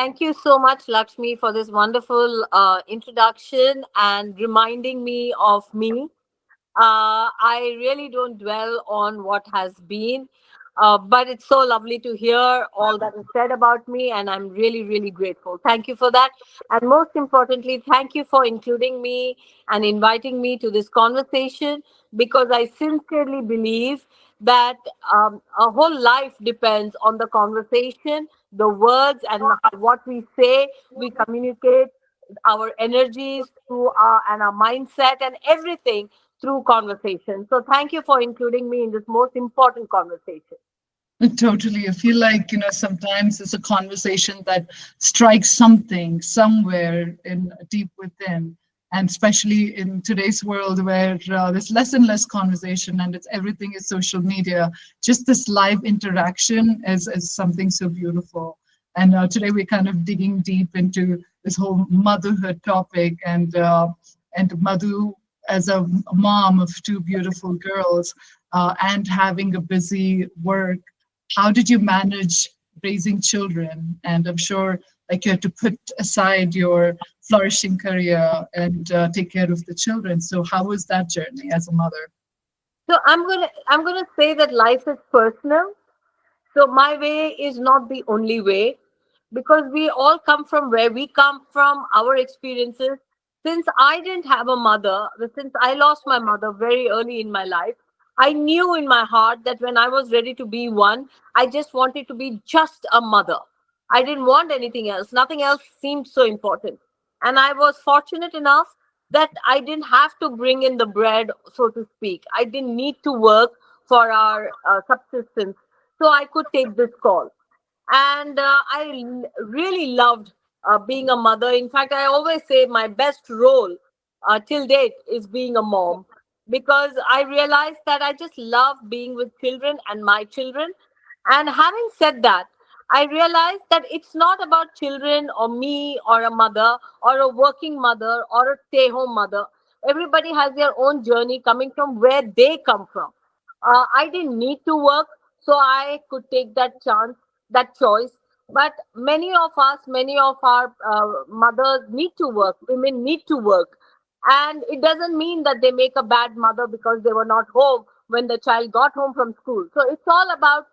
Thank you so much, Lakshmi, for this wonderful introduction and reminding me of me. I really don't dwell on what has been, but it's so lovely to hear all that is said about me, and I'm really, really grateful. Thank you for that. And most importantly, thank you for including me and inviting me to this conversation because I sincerely believe that a whole life depends on the conversation, the words, and what we say, we communicate our energies through our mindset and everything through conversation. So thank you for including me in this most important conversation. Totally. I feel like, sometimes it's a conversation that strikes something somewhere in deep within. And especially in today's world where there's less and less conversation and it's everything is social media, just this live interaction is something so beautiful. And today we're kind of digging deep into this whole motherhood topic and Madhu as a mom of two beautiful girls and having a busy work, how did you manage raising children? And I'm sure like you had to put aside your flourishing career and take care of the children. So how was that journey as a mother? So I'm gonna say that life is personal. So my way is not the only way because we all come from where we come from, our experiences. Since I didn't have a mother, since I lost my mother very early in my life, I knew in my heart that when I was ready to be one, I just wanted to be just a mother. I didn't want anything else. Nothing else seemed so important. And I was fortunate enough that I didn't have to bring in the bread, so to speak. I didn't need to work for our subsistence. So I could take this call. And really loved being a mother. In fact, I always say my best role till date is being a mom because I realized that I just love being with children and my children. And having said that, I realized that it's not about children or me or a mother or a working mother or a stay home mother. Everybody has their own journey coming from where they come from. I didn't need to work, so I could take that chance, that choice. But many of our mothers need to work, women need to work. And it doesn't mean that they make a bad mother because they were not home when the child got home from school. So it's all about,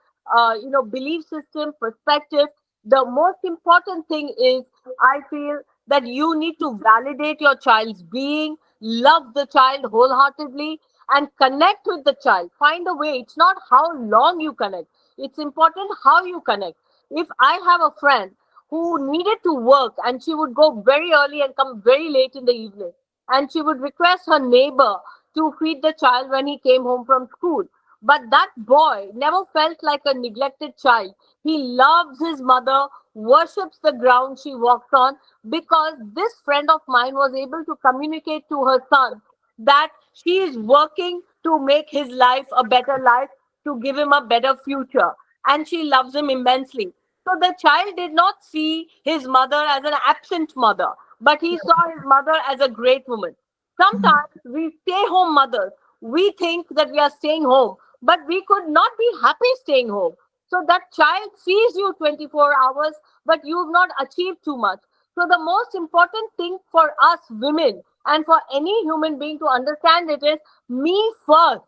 belief system, perspective. The most important thing is, I feel that you need to validate your child's being, love the child wholeheartedly, and connect with the child. Find a way. It's not how long you connect, it's important how you connect. If I have a friend who needed to work and she would go very early and come very late in the evening, and she would request her neighbor to feed the child when he came home from school. But that boy never felt like a neglected child. He loves his mother, worships the ground she walks on, because this friend of mine was able to communicate to her son that she is working to make his life a better life, to give him a better future. And she loves him immensely. So the child did not see his mother as an absent mother, but he saw his mother as a great woman. Mhm. Sometimes we stay home mothers. We think that we are staying home, but we could not be happy staying home. So that child sees you 24 hours, but you've not achieved too much. So the most important thing for us women and for any human being to understand it is me first.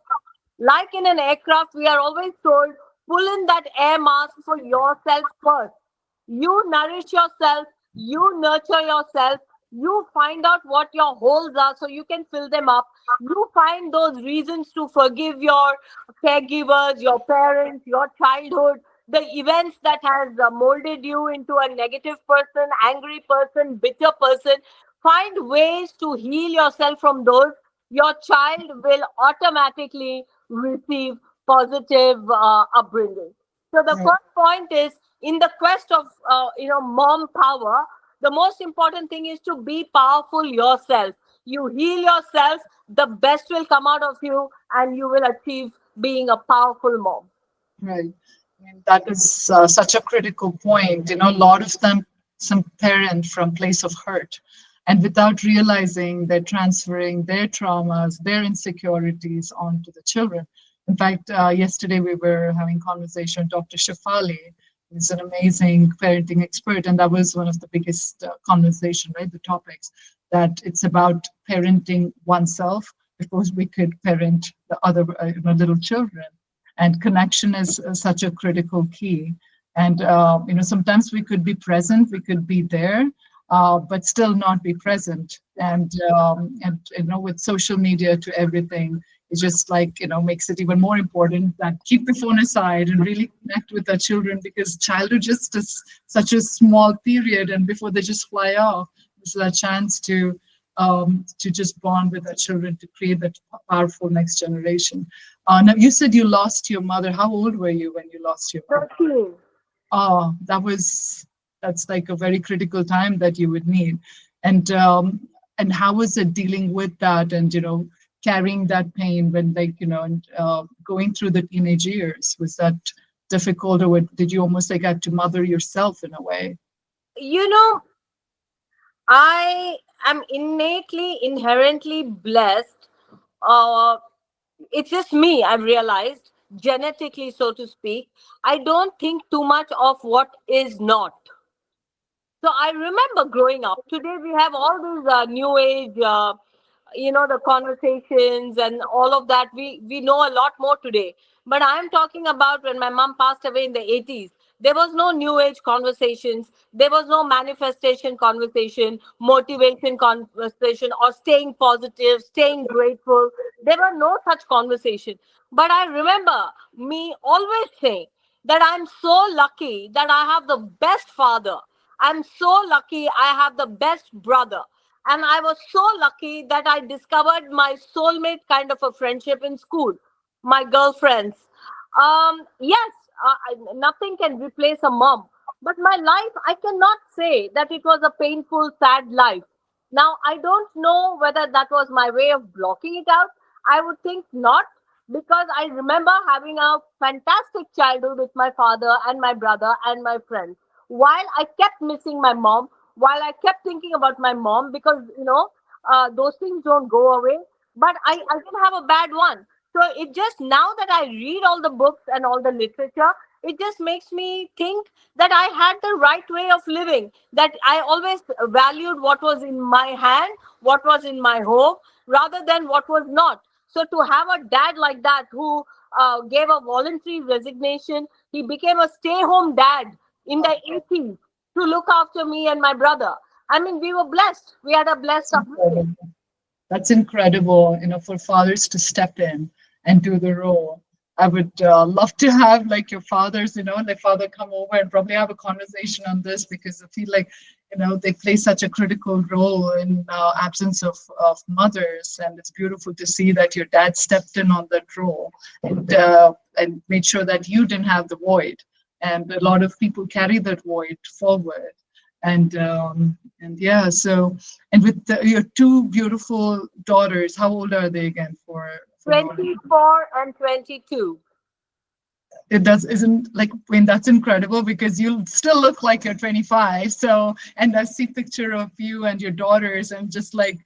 Like in an aircraft, we are always told, pull in that air mask for yourself first. You nourish yourself, you nurture yourself, you find out what your holes are so you can fill them up. You find those reasons to forgive your caregivers, your parents, your childhood, the events that has molded you into a negative person, angry person, bitter person. Find ways to heal yourself from those. Your child will automatically receive positive upbringing. So the Right. first point is, in the quest of mom power, the most important thing is to be powerful yourself. You heal yourself, the best will come out of you, and you will achieve being a powerful mom. Right. I mean, that is such a critical point. A lot of them, some parent from place of hurt, and without realizing they're transferring their traumas, their insecurities onto the children. In fact, yesterday we were having conversation with Dr. Shafali, He's an amazing parenting expert, and that was one of the biggest conversation, right? The topics that it's about parenting oneself before we could parent the other little children, and connection is such a critical key. And sometimes we could be present, we could be there, but still not be present. And with social media to everything, it just like makes it even more important that keep the phone aside and really connect with our children, because childhood just is such a small period, and before they just fly off, this is a chance to just bond with our children to create that powerful next generation. Now you said you lost your mother. How old were you when you lost your mother? 13. Oh, that's like a very critical time that you would need. And how was it dealing with that, and carrying that pain when and going through the teenage years? Was that difficult, or did you almost like have to mother yourself in a way? You know, I am innately, inherently blessed. Uh, it's just me, I've realized, genetically, so to speak. I don't think too much of what is not. So I remember growing up. Today we have all these new age, the conversations and all of that. We know a lot more today. But I'm talking about when my mom passed away in the 80s. There was no new age conversations. There was no manifestation conversation, motivation conversation, or staying positive, staying grateful. There were no such conversation. But I remember me always saying that I'm so lucky that I have the best father. I'm so lucky I have the best brother. And I was so lucky that I discovered my soulmate kind of a friendship in school, my girlfriends. Yes, nothing can replace a mom. But my life, I cannot say that it was a painful, sad life. Now, I don't know whether that was my way of blocking it out. I would think not, because I remember having a fantastic childhood with my father and my brother and my friends. While I kept missing my mom, while I kept thinking about my mom, because those things don't go away. But I didn't have a bad one. So it just, now that I read all the books and all the literature, it just makes me think that I had the right way of living. That I always valued what was in my hand, what was in my home, rather than what was not. So to have a dad like that who gave a voluntary resignation, he became a stay-home dad in the 80s to look after me and my brother. I mean, we were blessed. We had a blessed upbringing. That's incredible, for fathers to step in and do the role. I would love to have like your fathers, their father come over and probably have a conversation on this, because I feel like, they play such a critical role in absence of mothers. And it's beautiful to see that your dad stepped in on that role, and made sure that you didn't have the void. And a lot of people carry that void forward. And yeah, so, and with your two beautiful daughters, how old are they again for your? 24 and 22. It does isn't like, when that's incredible, because you still look like you're 25. So, and I see picture of you and your daughters, and just like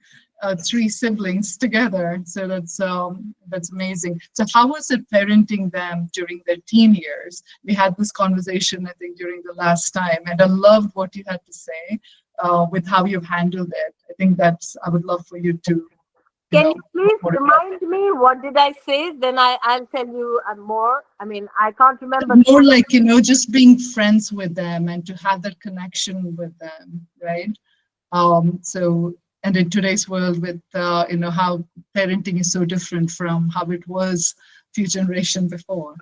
three siblings together. So that's amazing. So how was it parenting them during their teen years? We had this conversation, I think, during the last time, and I loved what you had to say with how you've handled it. I think I would love for you to, Can you please report about remind me what did I say? Then I'll tell you more. I mean, I can't remember. more like, just being friends with them and to have that connection with them, right? So, and in today's world with how parenting is so different from how it was a few generations before.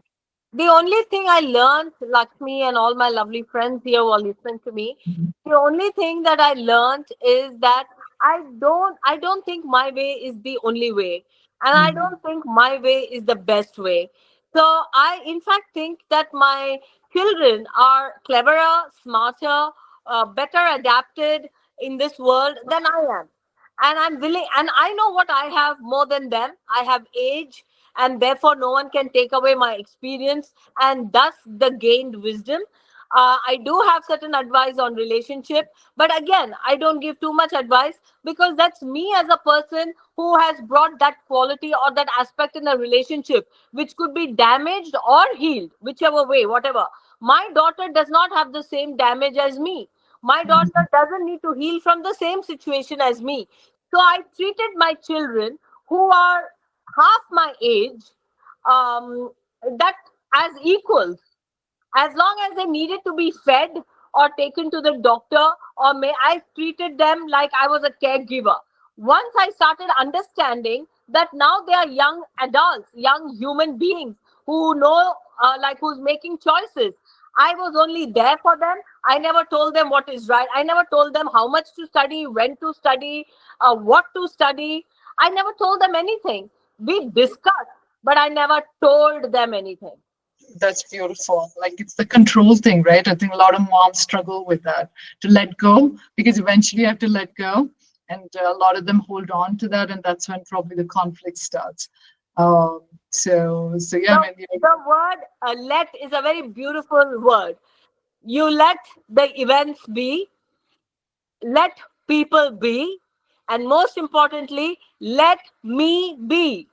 The only thing I learned, Lakshmi and all my lovely friends here who are listening to me, Mhm. the only thing that I learned is that I don't think my way is the only way. And I Mhm. don't think my way is the best way. So I in fact think that my children are cleverer, smarter, better adapted in this world than I am. And I'm willing, and I know what I have more than them. I have age, and therefore no one can take away my experience and thus the gained wisdom. I do have certain advice on relationship, but again, I don't give too much advice, because that's me as a person who has brought that quality or that aspect in a relationship which could be damaged or healed, whichever way, whatever. My daughter does not have the same damage as me. My daughter doesn't need to heal from the same situation as me. So I treated my children who are half my age, um, that as equals, as long as they needed to be fed or taken to the doctor, or may I treated them like I was a caregiver. Once I started understanding that now they are young adults, young human beings who know, like who's making choices. I was only there for them. I never told them what is right. I never told them how much to study, when to study, what to study. I never told them anything. We discussed, but I never told them anything. That's beautiful. Like it's the control thing, right? I think a lot of moms struggle with that to let go because eventually you have to let go, and a lot of them hold on to that, and that's when probably the conflict starts. Um, so yeah, I The, mean, the word let is a very beautiful word. You let the events be, let people be, and most importantly, let me be.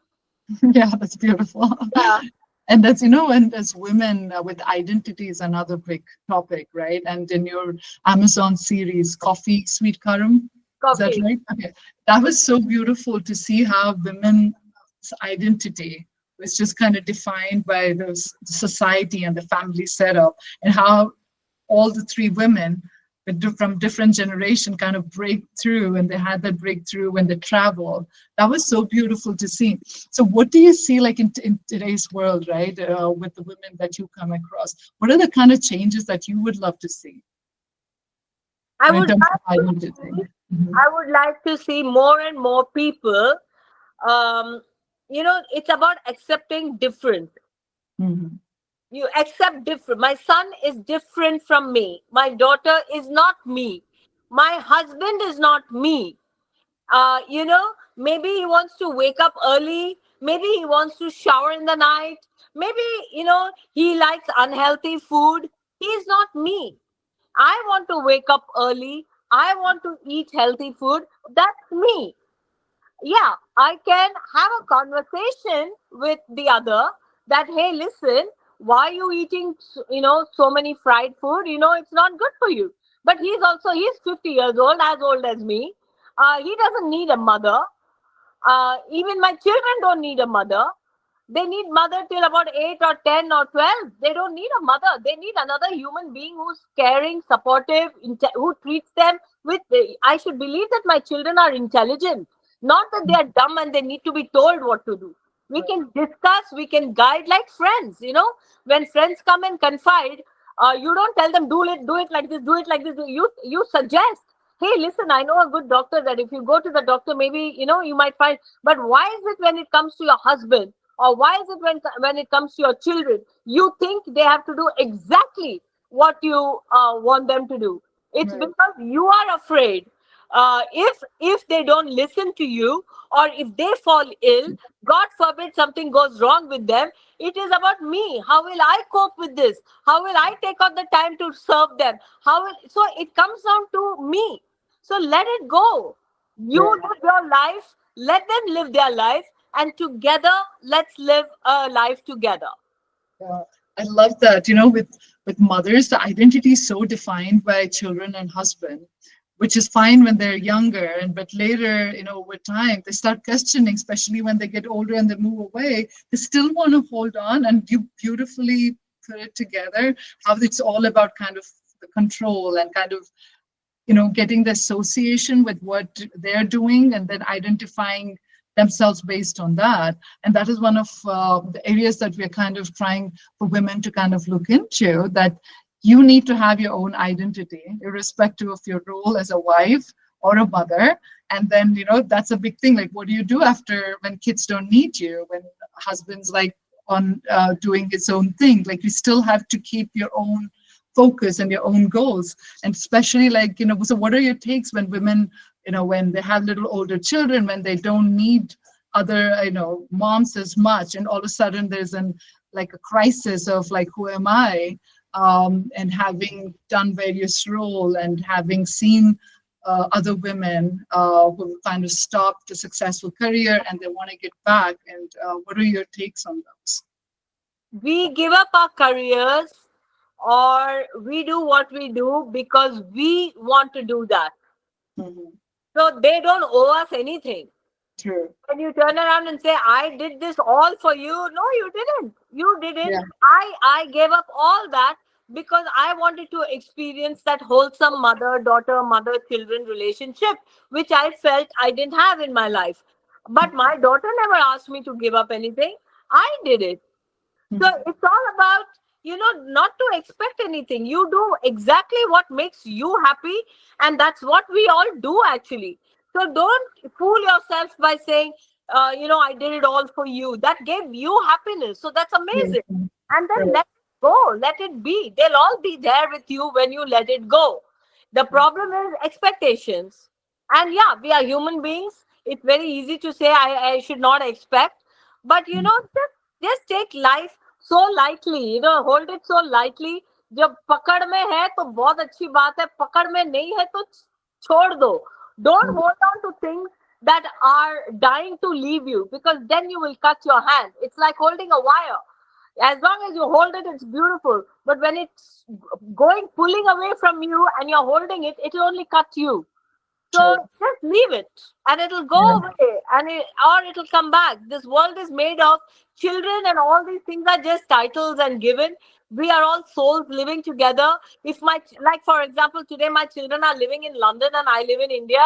yeah, that's beautiful. Yeah, And that's, and as women with identity is another big topic, right? And in your Amazon series, Coffee, Sweet Karam, is that coffee. right? Okay. That was so beautiful to see how women's identity was just kind of defined by the society and the family setup, and how all the three women from different generation kind of break through, and they had that breakthrough when they traveled. That was so beautiful to see. So what do you see like in today's world, right, with the women that you come across? What are the kind of changes that you would love to see I in would terms of like to identity? see, Mhm. I would like to see more and more people. Um, it's about accepting different. Mhm. You accept different. My son is different from me. My daughter is not me. My husband is not me. Maybe he wants to wake up early. Maybe he wants to shower in the night. Maybe, he likes unhealthy food. He is not me. I want to wake up early. I want to eat healthy food. That's me. Yeah, I can have a conversation with the other that, hey, listen, why are you eating, so many fried food? It's not good for you. But he's 50 years old as me. He doesn't need a mother. Even my children don't need a mother. They need mother till about 8 or 10 or 12. They don't need a mother. They need another human being who's caring, supportive, who treats them with. I should believe that my children are intelligent, not that they are dumb and they need to be told what to do. We can discuss, we can guide like friends. When friends come and confide, you don't tell them do it like this, do it like this. You suggest, hey, listen, I know a good doctor that if you go to the doctor, maybe you might find. But why is it when it comes to your husband, or why is it when it comes to your children, you think they have to do exactly what you want them to do? It's Right. because you are afraid. If they don't listen to you, or if they fall ill, God forbid something goes wrong with them, it is about me. How will I cope with this? How will I take out the time to serve them? So it comes down to me. So let it go. You Right. live your life, let them live their life, and together, let's live a life together. Yeah, I love that. With mothers, the identity is so defined by children and husband, which is fine when they're younger, and but later, with time, they start questioning, especially when they get older and they move away. They still want to hold on, and you beautifully put it together. How it's all about kind of the control and kind of getting the association with what they're doing, and then identifying themselves based on that. And that is one of the areas that we're kind of trying for women to kind of look into, that you need to have your own identity irrespective of your role as a wife or a mother. And then that's a big thing, like what do you do after when kids don't need you, when husband's like on doing his own thing? Like you still have to keep your own focus and your own goals. And especially like so what are your takes when women, when they have little older children, when they don't need other moms as much, and all of a sudden there's an like a crisis of like, who am I? And having done various role and having seen other women who kind of stopped a successful career and they want to get back, and what are your takes on those? We give up our careers, or we do what we do because we want to do that. Mhm. So they don't owe us anything. True. When you turn around and say, I did this all for you, no, you didn't. You didn't. Yeah. I gave up all that because I wanted to experience that wholesome mother daughter, mother children relationship, which I felt I didn't have in my life. But my daughter never asked me to give up anything. I did it. So Mhm. it's all about, not to expect anything. You do exactly what makes you happy, and that's what we all do actually. So don't fool yourself by saying, I did it all for you. That gave you happiness. So that's Yes. amazing. And then Correct. let it go, let it be. They'll all be there with you when you let it go. The problem is expectations. And yeah, we are human beings. It's very easy to say, I should not expect. But just take life so lightly, hold it so lightly. जब पकड़ में है तो बहुत अच्छी बात है, पकड़ में नहीं है तो छोड़ दो. Don't hold on to things that are dying to leave you, because then you will cut your hand. It's like holding a wire. As long as you hold it, it's beautiful, but when it's going pulling away from you and you're holding it, it'll only cut you. So True. just leave it and it'll go Yeah. away, or it'll come back. This world is made of children, and all these things are just titles and given. We are all souls living together. If like for example, today my children are living in London and I live in India.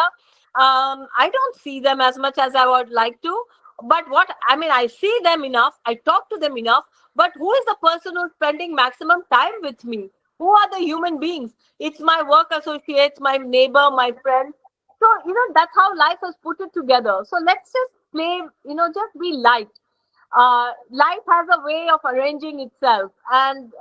I don't see them as much as I would like to. But what I mean, I see them enough, I talk to them enough. But who is the person who's spending maximum time with me? Who are the human beings? It's my work associates, my neighbor, my friend. So that's how life has put it together. So let's just play, just be light. Life has a way of arranging itself, and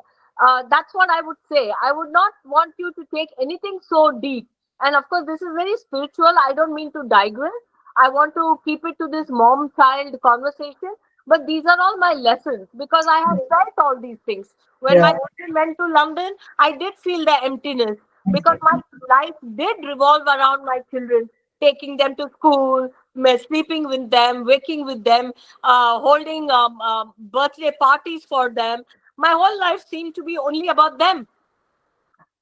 that's what I would say. I would not want you to take anything so deep. And of course, this is very spiritual. I don't mean to digress. I want to keep it to this mom child conversation. But these are all my lessons because I have felt all these things. When my Yeah. children went to London, I did feel the emptiness because my life did revolve around my children, taking them to school, sleeping with them, waking with them, holding birthday parties for them. My whole life seemed to be only about them.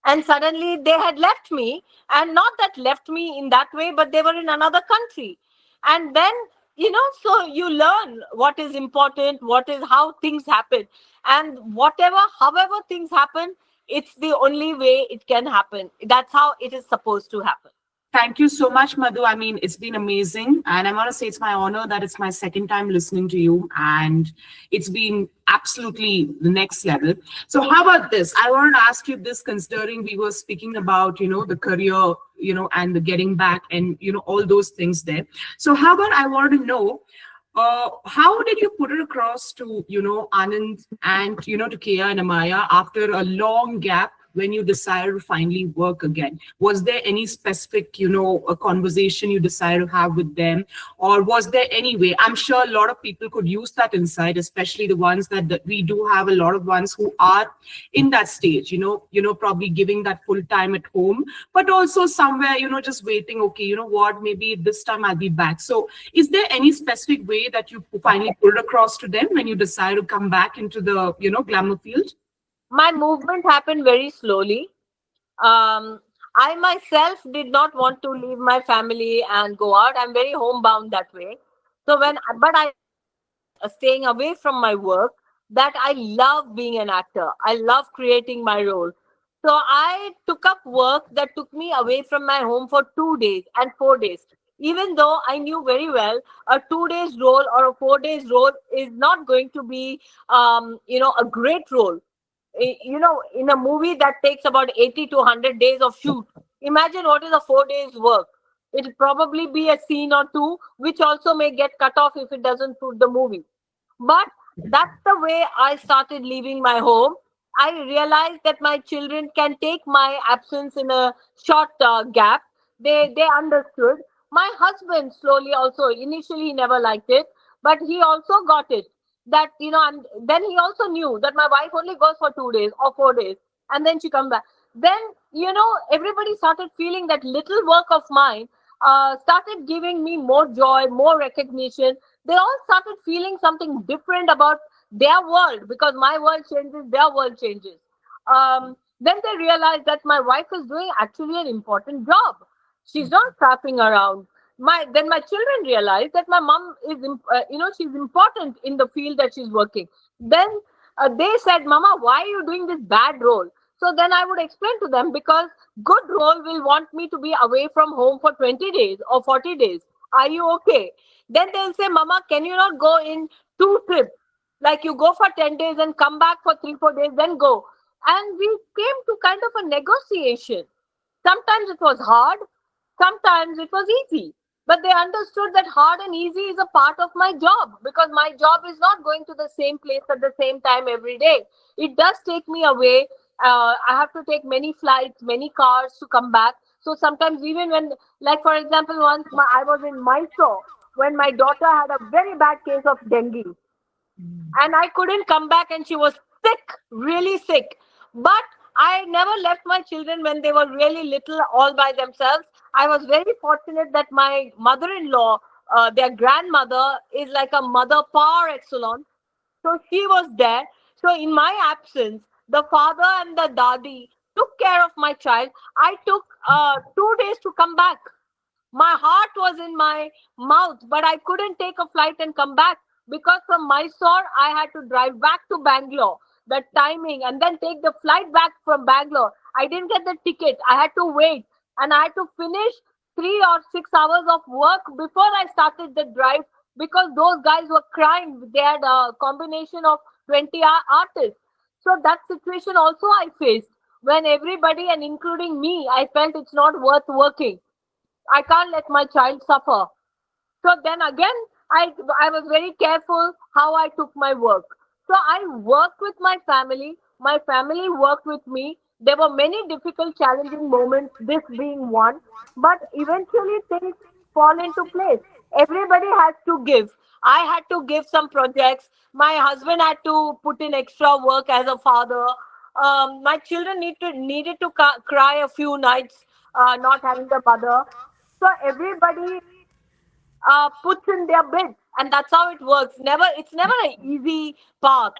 And suddenly they had left me, and not that left me in that way, but they were in another country. And then, so you learn what is important, what is how things happen. And however things happen, it's the only way it can happen. That's how it is supposed to happen. Thank you so much, Madhu. I mean, it's been amazing. And I want to say it's my honor that it's my second time listening to you. And it's been absolutely the next level. So, how about this? I want to ask you this, considering we were speaking about, the career, and the getting back and, all those things there. So, how about I want to know, how did you put it across to, Anand and, to Kia and Amaya after a long gap when you decided to finally work again? Was there any specific, a conversation you decided to have with them? Or was there any way? I'm sure a lot of people could use that insight, especially the ones that we do have a lot of ones who are in that stage, probably giving that full time at home, but also somewhere, just waiting, okay, you know what, maybe this time I'll be back. So is there any specific way that you finally put it across to them when you decide to come back into the, glamour field? My movement happened very slowly. I myself did not want to leave my family and go out. I'm very homebound that way. But I staying away from my work, that I love being an actor. I love creating my role. So I took up work that took me away from my home for 2 days and 4 days. Even though I knew very well a 2 days role or a 4 days role is not going to be, a great role. In a movie that takes about 80 to 100 days of shoot, imagine what is a 4 days work. It'll probably be a scene or two, which also may get cut off if it doesn't suit the movie. But that's the way I started leaving my home. I realized that my children can take my absence in a short gap. They understood. My husband slowly also, initially he never liked it, but he also got it. That and then he also knew that my wife only goes for 2 days or 4 days, and then she come back. Then everybody started feeling that little work of mine started giving me more joy, more recognition. They all started feeling something different about their world, because my world changes, their world changes. Then they realized that my wife is doing actually an important job. She's not trapping around. My children realized that my mom is she's important in the field that she's working. Then they said, "Mama, why are you doing this bad role?" So then I would explain to them, because good role will want me to be away from home for 20 days or 40 days. Are you okay? Then they'll say, "Mama, can you not go in two trips? Like you go for 10 days and come back for 3 4 days, then go." And we came to kind of a negotiation. Sometimes it was hard, sometimes it was easy. But they understood that hard and easy is a part of my job, because my job is not going to the same place at the same time every day. It does take me away. I have to take many flights, many cars to come back. So sometimes, even when, like for example, once I was in Mysore when my daughter had a very bad case of dengue, and I couldn't come back, and she was sick, really sick. But I never left my children when they were really little all by themselves. I was very fortunate that my mother-in-law, their grandmother, is like a mother par excellence. So she was there. So in my absence, the father and the dadi took care of my child. I took 2 days to come back. My heart was in my mouth, but I couldn't take a flight and come back, because from Mysore I had to drive back to Bangalore. The timing, and then take the flight back from Bangalore. I didn't get the ticket. I had to wait, and I had to finish 3 or 6 hours of work before I started the drive, because those guys were crying. They had a combination of 20 artists. So that situation also I faced, when everybody, and including me, I felt it's not worth working. I can't let my child suffer. So then again, I was very careful how I took my work. So I worked with my family worked with me. There were many difficult, challenging moments, this being one, but eventually things fall into place. Everybody has to give. I had to give some projects. My husband had to put in extra work as a father. My children needed to cry a few nights, not having the mother. So everybody puts in their bid, and that's how it works. It's never an easy path.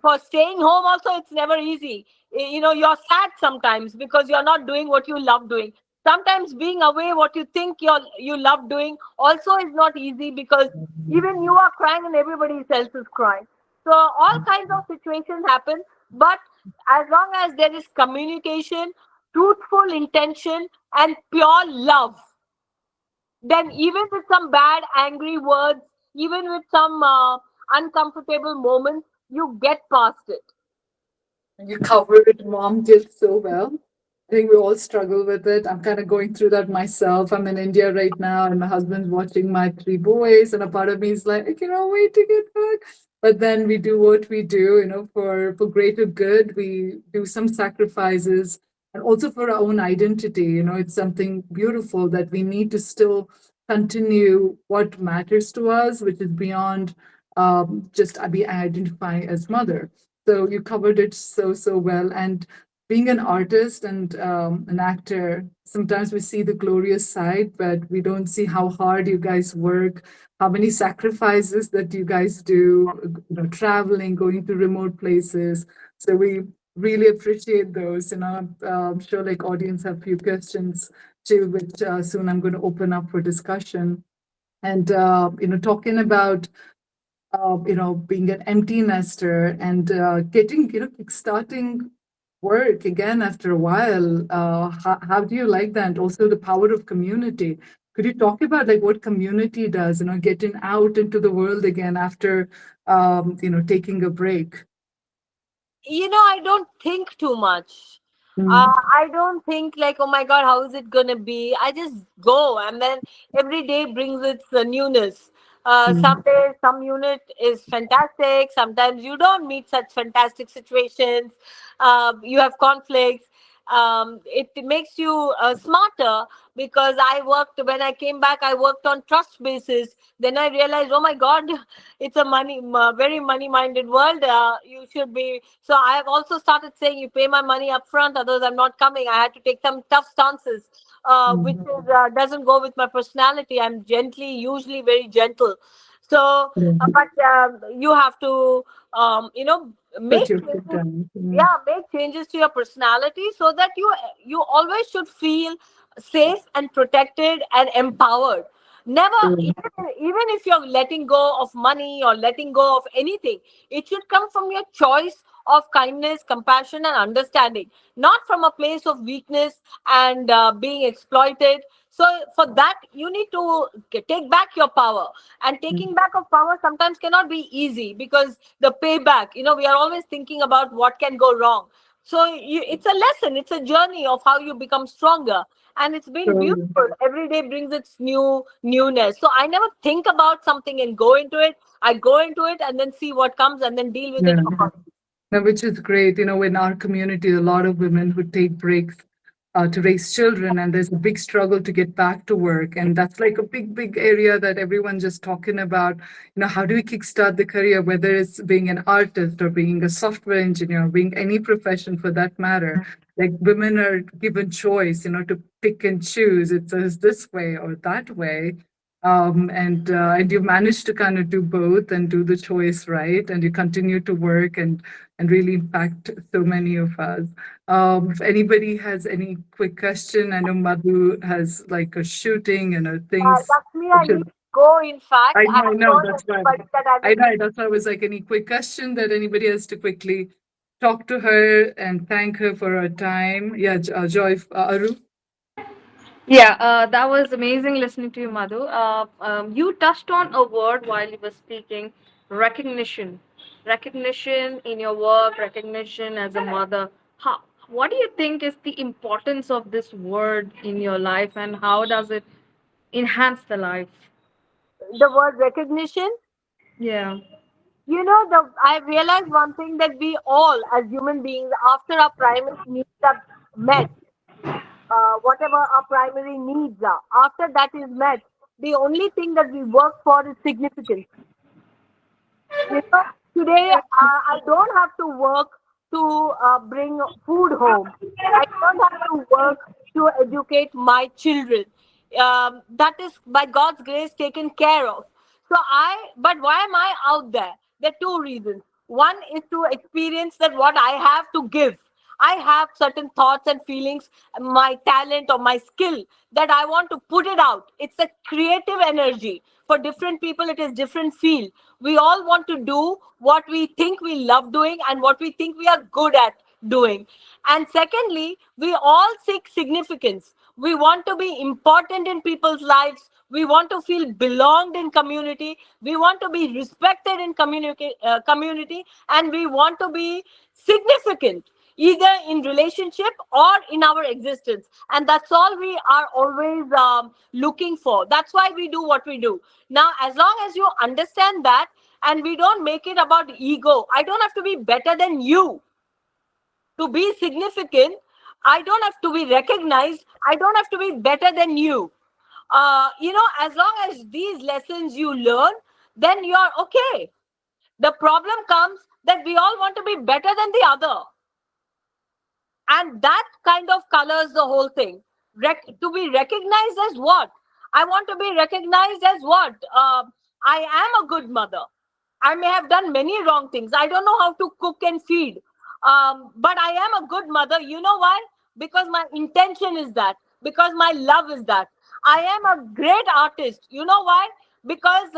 For staying home also, it's never easy. You're sad sometimes because you're not doing what you love doing. Sometimes being away, what you think you love doing also is not easy, because even you are crying and everybody else is crying. So all kinds of situations happen, but as long as there is communication, truthful intention, and pure love, then even with some bad, angry words, even with some uncomfortable moments, you get past it. You covered mom guilt so well. I think we all struggle with it. I'm kind of going through that myself. I'm in India right now, and my husband's watching my three boys, and a part of me is like, I cannot wait to get back. But then we do what we do, for greater good. We do some sacrifices, and also for our own identity. It's something beautiful that we need to still continue what matters to us, which is beyond just be identifying as mother. So you covered it so well. And being an artist and an actor, sometimes we see the glorious side, but we don't see how hard you guys work, how many sacrifices that you guys do, traveling, going to remote places. So we really appreciate those. I'm sure like audience have few questions too, which soon I'm going to open up for discussion. And talking about being an empty nester and getting, starting work again after a while. How do you like that? And also the power of community. Could you talk about like what community does, getting out into the world again after, taking a break? I don't think too much. Mm, I don't think like, oh my God, how is it gonna be? I just go, and then every day brings its newness. Some mm, days some unit is fantastic. Sometimes you don't meet such fantastic situations. You have conflicts. It makes you smarter, because I worked when I came back. I worked on trust basis. Then I realized, oh my God, it's a very money minded world. You should be. So I have also started saying, you pay my money up front, otherwise I'm not coming. I had to take some tough stances, which mm, is, doesn't go with my personality. I'm usually very gentle. So mm, but you have to Put make your foot changes. down. Yeah, make changes to your personality so that you always should feel safe and protected and empowered. Never, Mm. even if you're letting go of money or letting go of anything, it should come from your choice of kindness, compassion, and understanding, not from a place of weakness and being exploited. So for that, you need to take back your power, and taking back of power sometimes cannot be easy, because the payback, we are always thinking about what can go wrong. So it's a lesson, it's a journey of how you become stronger, and it's been So, beautiful. Every day brings its newness. So I never think about something and go into it. I go into it and then see what comes and then deal with it yeah. accordingly. Now, which is great. In our community, a lot of women who take breaks to raise children, and there's a big struggle to get back to work. And that's like a big, big area that everyone's just talking about. How do we kickstart the career, whether it's being an artist or being a software engineer, or being any profession for that matter? Like women are given choice, to pick and choose. It's this way or that way. And you managed to kind of do both and do the choice right, and you continue to work and really impact so many of us. If anybody has any quick question, I know Madhu has like a shooting and things. Lakshmi, I need to go. In fact, I I have know, told that's right. everybody that I I will know, be. that's why I was like, any quick question that anybody has to quickly talk to her and thank her for her time. Yeah, Joy, Aru. Yeah, that was amazing listening to you, Madhu. You touched on a word while you were speaking: recognition. Recognition in your work, recognition as a mother. What do you think is the importance of this word in your life, and how does it enhance the life? The word recognition. Yeah. I realized one thing, that we all, as human beings, after our primary needs are met, whatever our primary needs are, after that is met, the only thing that we work for is significance. Today I don't have to work to bring food home. I don't have to work to educate my children. That is by God's grace taken care of. But why am I out there? There are two reasons. One is to experience that what I have to give. I have certain thoughts and feelings, my talent or my skill, that I want to put it out. It's a creative energy. For different people, it is different field. We all want to do what we think we love doing and what we think we are good at doing. And secondly, we all seek significance. We want to be important in people's lives. We want to feel belonged in community. We want to be respected in community, and we want to be significant either in relationship or in our existence. And that's all we are always looking for. That's why we do what we do. Now, as long as you understand that, and we don't make it about ego, I don't have to be better than you to be significant. I don't have to be recognized. I don't have to be better than you. As long as these lessons you learn, then you're okay. The problem comes that we all want to be better than the other, and that kind of colors the whole thing. To be recognized as what? I want to be recognized as what? I am a good mother. I may have done many wrong things. I don't know how to cook and feed, but I am a good mother. You know why? Because my intention is that, because my love is that. I am a great artist. You know why? Because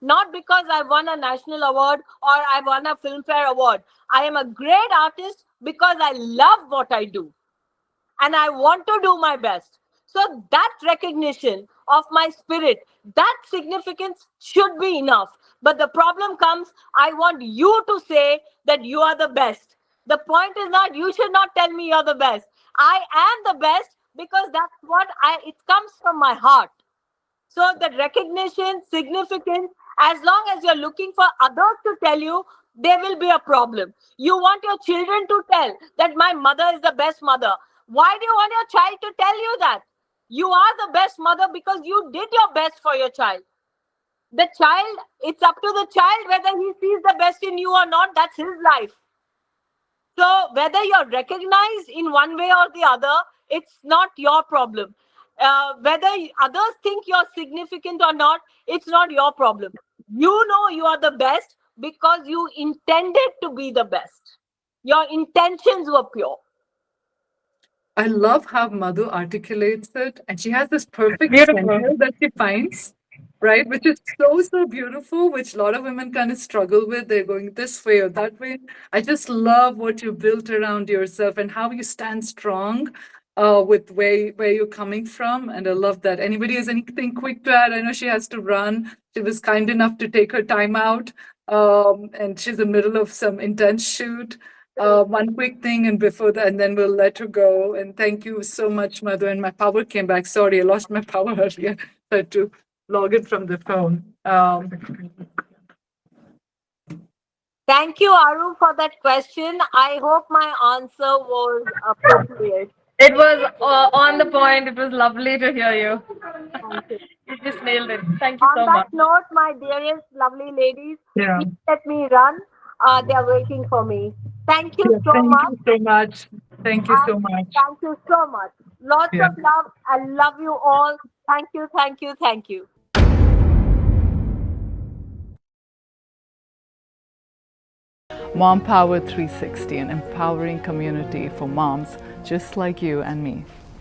not because I won a national award or I won a Filmfare award. I am a great artist because I love what I do and I want to do my best. So that recognition of my spirit, that significance should be enough. But the problem comes, I want you to say that you are the best. The point is not, you should not tell me you're the best. I am the best because that's it comes from my heart. So the recognition, significance, as long as you're looking for others to tell you, there will be a problem. You want your children to tell that my mother is the best mother. Why do you want your child to tell you that? You are the best mother because you did your best for your child. The child, it's up to the child whether he sees the best in you or not. That's his life. So whether you're recognized in one way or the other, it's not your problem. Whether others think you're significant or not, it's not your problem. You know you are the best. because you intended to be the best. Your intentions were pure. I love how Madhu articulates it, and she has this perfect Beautiful. center that she finds, right? Which is so, so beautiful, which a lot of women kind of struggle with. They're going this way or that way. I just love what you built around yourself and how you stand strong with where you're coming from. And I love that. Anybody has anything quick to add? I know she has to run. She was kind enough to take her time out, and she's in the middle of some intense shoot. One quick thing, and before that, and then we'll let her go. And thank you so much, Madhu. And my power came back. Sorry, I lost my power earlier. I had to log in from the phone. Thank you, Aru, for that question. I hope my answer was appropriate. It was on the point. It was lovely to hear you. Thank you. You just nailed it. Thank you On so that much. note, my dearest, lovely ladies, Yeah. please let me run. They are waiting for me. Thank you Yeah. so Thank much. you so much. Thank you And so much. thank you so much. Lots Yeah. of love. I love you all. Thank you, thank you, thank you. Mompower360, an empowering community for moms just like you and me.